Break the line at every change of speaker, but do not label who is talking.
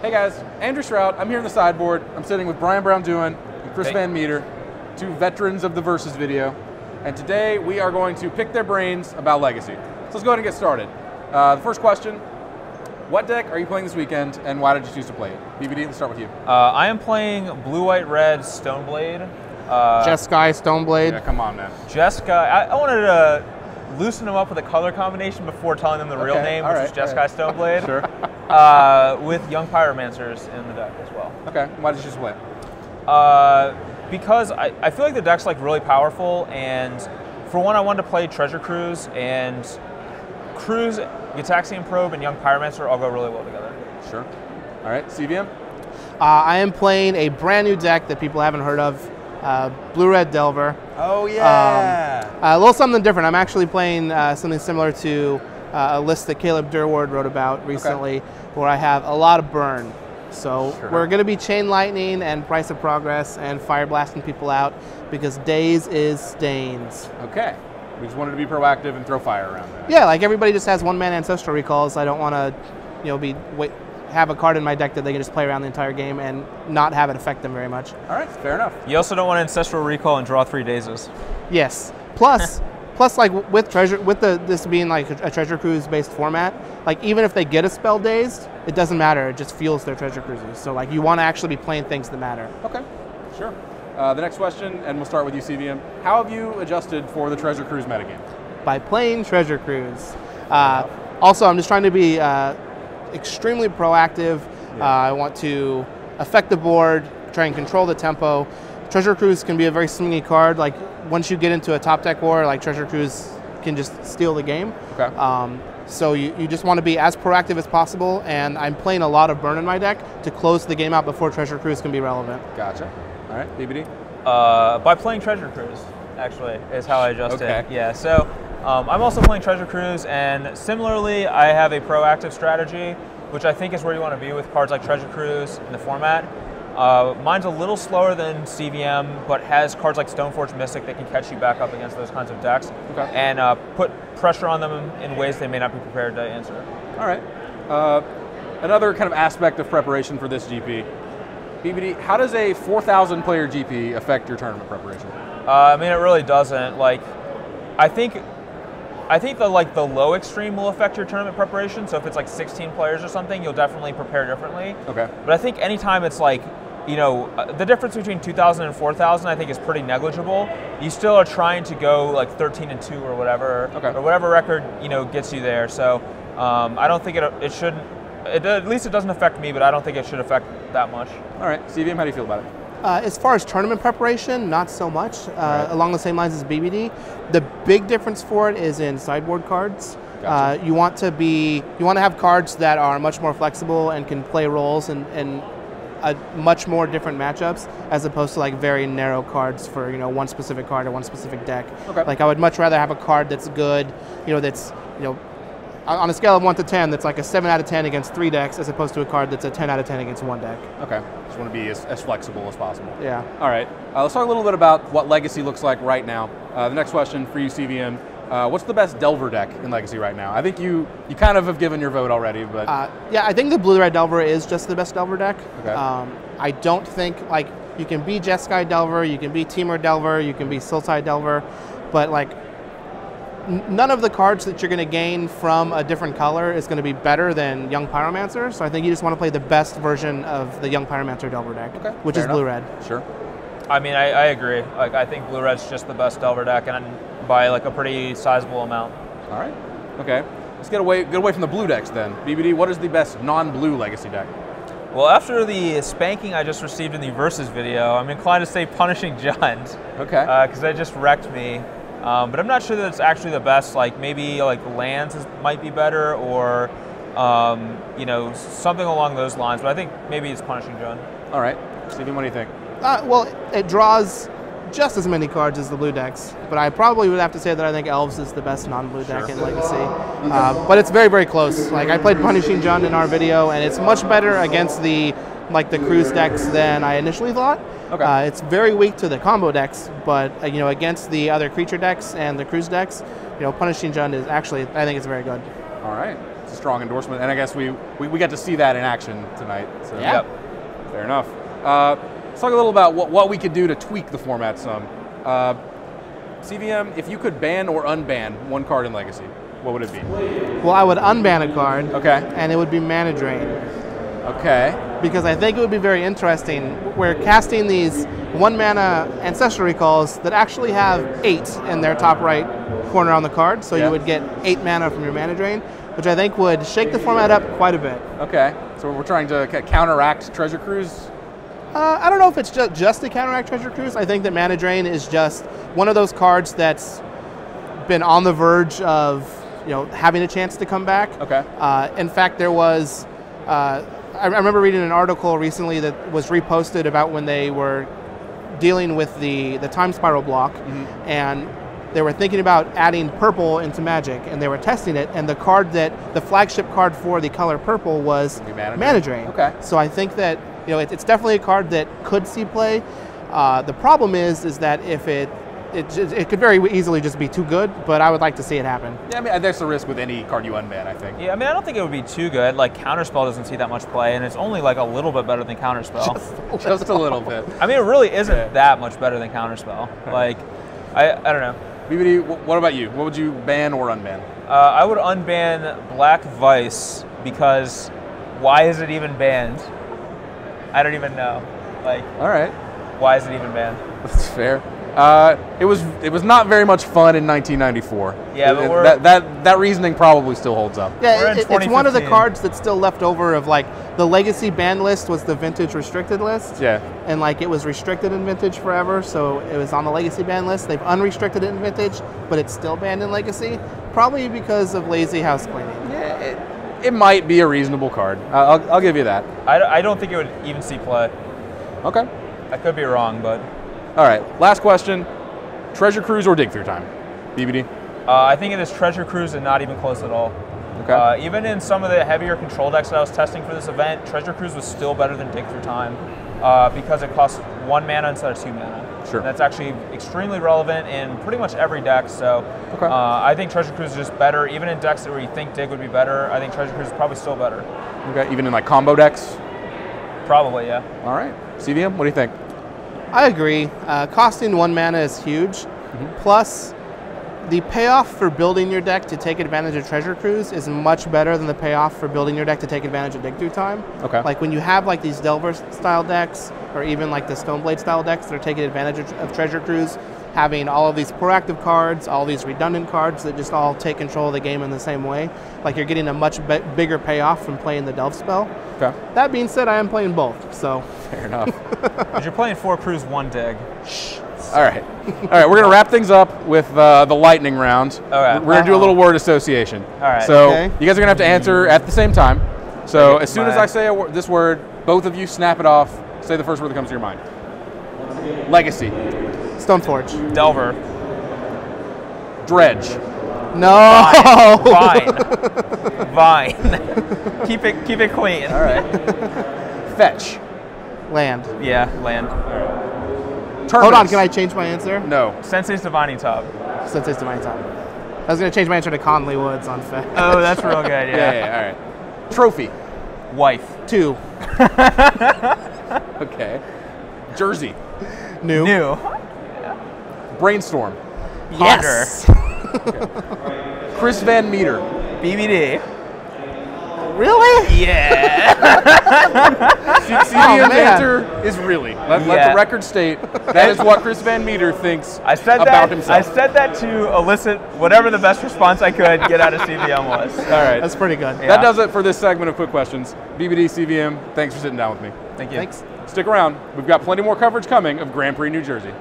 Hey guys, Andrew Stroud. I'm here in the sideboard. I'm sitting with Braun-Duin and Chris VanMeter, two veterans of the Versus video. And today we are going to pick their brains about Legacy. So let's go ahead and get started. The first question, what deck are you playing this weekend and why did you choose to play it? BBD, let's start with you.
I am playing Blue, White, Red Stoneblade.
Jeskai Stoneblade.
Yeah, come on, man.
Jeskai. I wanted to loosen them up with a color combination before telling them the real name, which is Jeskai Stoneblade.
Sure.
With Young Pyromancers in the deck as well.
Okay, why did you choose to play it?
Because I feel like the deck's like really powerful, and for one, I wanted to play Treasure Cruise, and Cruise, Gitaxian Probe, and Young Pyromancer all go really well together.
Sure. All right, CVM?
I am playing a brand new deck that people haven't heard of, Blue-Red Delver.
Oh yeah!
A little something different. I'm actually playing something similar to a list that Caleb Durward wrote about recently, where I have a lot of burn. So we're going to be Chain Lightning and Price of Progress and Fire Blasting people out because Days is Stains.
Okay. We just wanted to be proactive and throw fire around there.
Yeah, like everybody just has one-man Ancestral Recalls. I don't want to, have a card in my deck that they can just play around the entire game and not have it affect them very much.
All right, fair enough.
You also don't want Ancestral Recall and draw 3 Dazes.
Yes. Plus, like with this being like a Treasure Cruise based format, like even if they get a spell dazed, it doesn't matter. It just fuels their Treasure Cruises. So like you want to actually be playing things that matter.
Okay, sure. The next question, and we'll start with you, CVM. How have you adjusted for the Treasure Cruise metagame?
By playing Treasure Cruise. Also, I'm just trying to be extremely proactive. I want to affect the board, try and control the tempo. Treasure Cruise can be a very swingy card. Like once you get into a top deck war, like Treasure Cruise can just steal the game.
Okay.
So you just want to be as proactive as possible, and I'm playing a lot of burn in my deck to close the game out before Treasure Cruise can be relevant.
Gotcha. All right, BBD?
By playing Treasure Cruise, actually, is how I adjusted. Yeah, so I'm also playing Treasure Cruise, and similarly, I have a proactive strategy, which I think is where you want to be with cards like Treasure Cruise in the format. Mine's a little slower than CVM, but has cards like Stoneforge Mystic that can catch you back up against those kinds of decks, and put pressure on them in ways they may not be prepared to answer.
All right. Another kind of aspect of preparation for this GP. BBD, how does a 4,000 player GP affect your tournament preparation?
I mean, it really doesn't. Like, I think the low extreme will affect your tournament preparation. So if it's like 16 players or something, you'll definitely prepare differently. Okay. But I think anytime it's like, the difference between 2,000 and 4,000, I think is pretty negligible. You still are trying to go like 13-2 or whatever, or whatever record gets you there. So I don't think it shouldn't. At least it doesn't affect me, but I don't think it should affect that much.
All right, CVM, how do you feel about it?
As far as tournament preparation, not so much. Along the same lines as BBD, the big difference for it is in sideboard cards. Gotcha. You want to have cards that are much more flexible and can play roles in much more different matchups, as opposed to like very narrow cards for one specific card or one specific deck. Like I would much rather have a card that's good, that's on a scale of 1 to 10, that's like a 7 out of 10 against 3 decks, as opposed to a card that's a 10 out of 10 against 1 deck.
Okay, just want to be as flexible as possible.
Yeah.
All right, let's talk a little bit about what Legacy looks like right now. The next question for you, CVM. What's the best Delver deck in Legacy right now? I think you kind of have given your vote already, but...
yeah, I think the Blue-Red Delver is just the best Delver deck.
Okay.
I don't think, like, you can be Jeskai Delver, you can be Temur Delver, you can be Sultai Delver, but, like, none of the cards that you're going to gain from a different color is going to be better than Young Pyromancer, so I think you just want to play the best version of the Young Pyromancer Delver deck, which is Blue-Red.
Sure.
I mean, I agree. Like, I think Blue-Red's just the best Delver deck, and by like a pretty sizable amount. All right.
Okay. Let's get away from the blue decks then. BBD, what is the best non-blue Legacy deck?
Well, after the spanking I just received in the Versus video, I'm inclined to say Punishing Jund.
Okay.
Because that just wrecked me. But I'm not sure that it's actually the best. Like maybe like lands might be better, or something along those lines. But I think maybe it's Punishing Jund.
All right, Steven, what do you think?
Well, it draws just as many cards as the blue decks, but I probably would have to say that I think Elves is the best non-blue deck in Legacy. But it's very, very close. Like I played Punishing Jund in our video, and it's much better against the cruise decks than I initially thought. Okay. It's very weak to the combo decks, but against the other creature decks and the cruise decks, Punishing Jund is actually, I think it's very good.
All right. It's a strong endorsement, and I guess we got to see that in action tonight. So.
Yeah.
Fair enough. Let's talk a little about what we could do to tweak the format some. CVM, if you could ban or unban one card in Legacy, what would it be?
Well, I would unban a card.
Okay.
And it would be Mana Drain.
Okay.
Because I think it would be very interesting. We're casting these 1-mana Ancestral Recalls that actually have 8 in their top right corner on the card, so you would get 8 mana from your Mana Drain, which I think would shake the format up quite a bit.
Okay. So we're trying to counteract Treasure Cruise?
I don't know if it's just to counteract Treasure Cruise. I think that Mana Drain is just one of those cards that's been on the verge of having a chance to come back.
Okay.
In fact, there was, I remember reading an article recently that was reposted about when they were dealing with the Time Spiral block, and they were thinking about adding purple into Magic, and they were testing it, and the flagship card for the color purple was Mana Drain.
Okay.
So I think that it's definitely a card that could see play. The problem is that if it could very easily just be too good, but I would like to see it happen.
Yeah, I mean, there's a risk with any card you unban, I think.
Yeah, I mean, I don't think it would be too good. Like, Counterspell doesn't see that much play, and it's only like a little bit better than Counterspell.
Just a little bit.
I mean, it really isn't that much better than Counterspell. Like, I don't know.
BBD, what about you? What would you ban or unban?
I would unban Black Vice, because why is it even banned? I don't even know. Like,
all right.
Why is it even banned?
That's fair. It was not very much fun in 1994.
Yeah, but
that reasoning probably still holds up.
Yeah, it's one of the cards that's still left over of like the Legacy ban list was the Vintage restricted list.
Yeah.
And like it was restricted in Vintage forever, so it was on the Legacy ban list. They've unrestricted it in Vintage, but it's still banned in Legacy, probably because of lazy house cleaning.
Yeah, it might be a reasonable card. I'll give you that.
I don't think it would even see play.
Okay.
I could be wrong, but.
All right, last question. Treasure Cruise or Dig Through Time? BBD?
I think it is Treasure Cruise and not even close at all.
Okay.
Even in some of the heavier control decks that I was testing for this event, Treasure Cruise was still better than Dig Through Time because it costs 1 mana instead of 2 mana.
Sure.
And that's actually extremely relevant in pretty much every deck, so I think Treasure Cruise is just better. Even in decks where you think Dig would be better, I think Treasure Cruise is probably still better.
Okay, even in like combo decks?
Probably, yeah.
All right. CVM, what do you think?
I agree. Costing 1 mana is huge. Plus, the payoff for building your deck to take advantage of Treasure Cruise is much better than the payoff for building your deck to take advantage of Dig Through Time.
Okay.
Like when you have like these Delver style decks, or even like the Stoneblade style decks that are taking advantage of Treasure Cruise, having all of these proactive cards, all these redundant cards that just all take control of the game in the same way, like you're getting a much bigger payoff from playing the Delve spell.
Okay.
That being said, I am playing both, so.
Fair enough.
Because you're playing 4 Cruise, 1 Dig.
All right. All right, we're going to wrap things up with the lightning round.
Okay.
We're going to do a little word association.
All right.
So you guys are going to have to answer at the same time. So as soon as I say this word, both of you snap it off. Say the first word that comes to your mind. Legacy.
Stoneforge.
Delver.
Dredge.
No.
Vine. Keep it clean.
All right. Fetch.
Land.
Yeah, land.
Terminus.
Hold on, can I change my answer?
No.
Sensei's Divining Tub.
Sensei's Divining Tub. I was going to change my answer to Conley Woods on Fetch.
Oh, that's real good, yeah.
Yeah, all right. Trophy.
Wife.
2.
Okay. Jersey.
New.
Brainstorm.
Yes.
Okay. Chris VanMeter.
BBD.
Really?
Yeah.
CVM's answer is really. Let the record state that is what Chris VanMeter thinks about himself.
I said that to elicit whatever the best response I could get out of CVM was.
All right.
That's pretty good.
Yeah. That does it for this segment of Quick Questions. BBD, CVM, thanks for sitting down with me.
Thank you.
Thanks.
Stick around. We've got plenty more coverage coming of Grand Prix New Jersey.